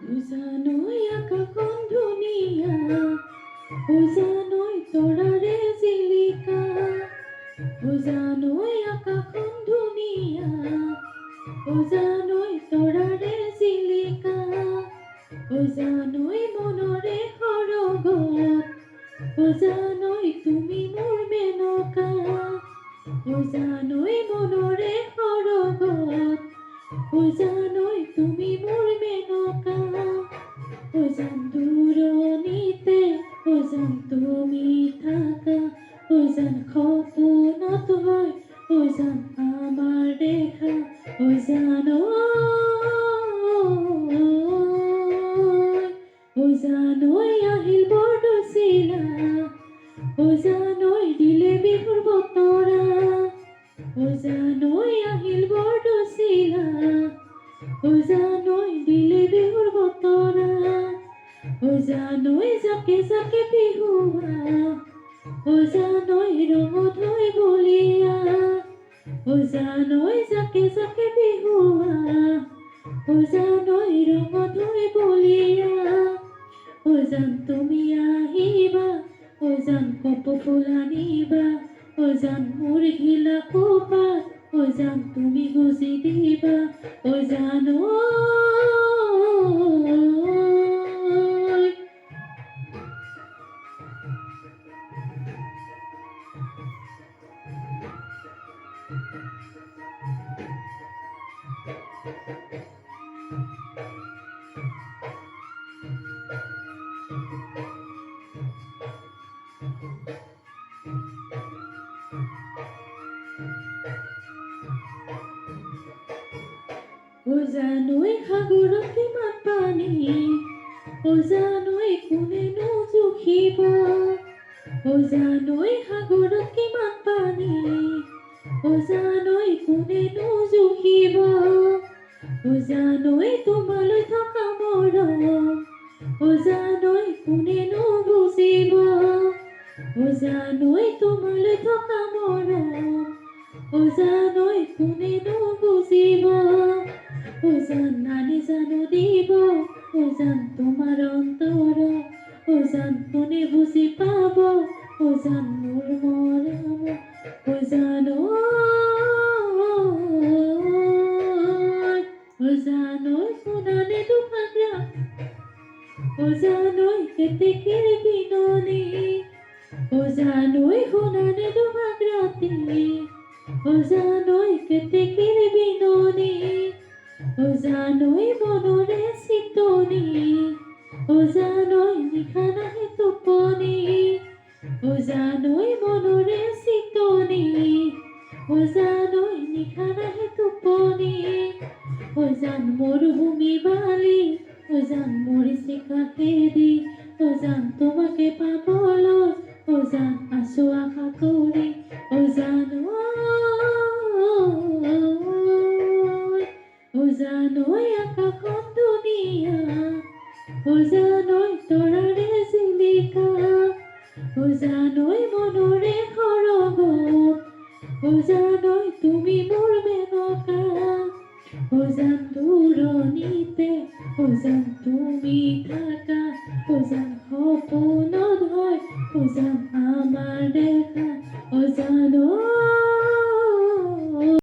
উজানৈ আকাশখন ধুনীয়া, উজানৈ তৰাৰে জিলিকা, উজানৈ আকাশখন ধুনীয়া, উজানৈ তৰাৰে জিলিকা, উজানৈ মনৰে সৰগত, উজানৈ তুমি মোৰ মেনকা, উজানৈ মনৰে সৰগত, উজানৈ তুমি মোৰ মেনকা, উজান দূৰণিতে, উজান তুমি থাকা, উজান সপোনত হয়, উজান আমাৰ দেখা, উজানৈ আহিল বৰদৈচিলা, উজানৈ দিলে বিহুৰ বতৰা, উজানৈ আহিল বৰদৈচিলা, উজানৈ দিলে বিহুৰ বতৰা, উজানৈ জাকে জাকে বিহুৱা, উজানৈ ৰঙত হৈ বলিয়া, উজানৈ জাকে জাকে বিহুৱা, উজানৈ ৰঙত হৈ বলিয়া, উজান তুমি আহিবা, উজান কপৌ ফুল আনিবা, উজান মোৰ ঘিলা কোপাত, উজান তুমি গুজি দিবা, উজানৈ। উজানৈ সাগৰত কিমান পানী, উজানৈ কোনেনো জুখিব, উজানৈ সাগৰত কিমান পানী, উজানৈ কোনেনো জুখিব, উজানৈ তোমালৈ থকা মৰম, উজানৈ কোনেনো বুজিব, উজানৈ তোমালৈ থকা মৰম, উজানৈ কোনেনো বুজিব, উজান নানি জানো দিব, উজান তোমাৰ অন্তৰ, উজান কোনে বুজি পাব, উজান মোৰ মৰম, উজানৈ সোণালী দুভাগৰা, উজানৈ কেতেকীৰ বিননি, উজানৈ সোণালী দুভাগ ৰাতি, উজানৈ কেতেকীৰ বিননি, উজানৈ মনৰে চিতনি, উজানৈ নিশা নাহে টোপনি, উজানৈ মনৰে চিতনি, উজানৈ নিশা নাহে টোপনি, উজান মৰুভূমি বালি, উজান মৰিছে কাষেদি, উজান তোমাকে পাবলৈ, উজান আছো আশা কৰি, উজানৈ আকাশখন ধুনীয়া, উজানৈ তৰাৰে জিলিকা, উজানৈ মনৰে সৰগত, উজানৈ তুমি মোৰ মেনকা, উজান দূৰণিতে, উজান তুমি থাকা, উজান সপোনত হয়, উজান আমাৰ দেখা, উজানৈ।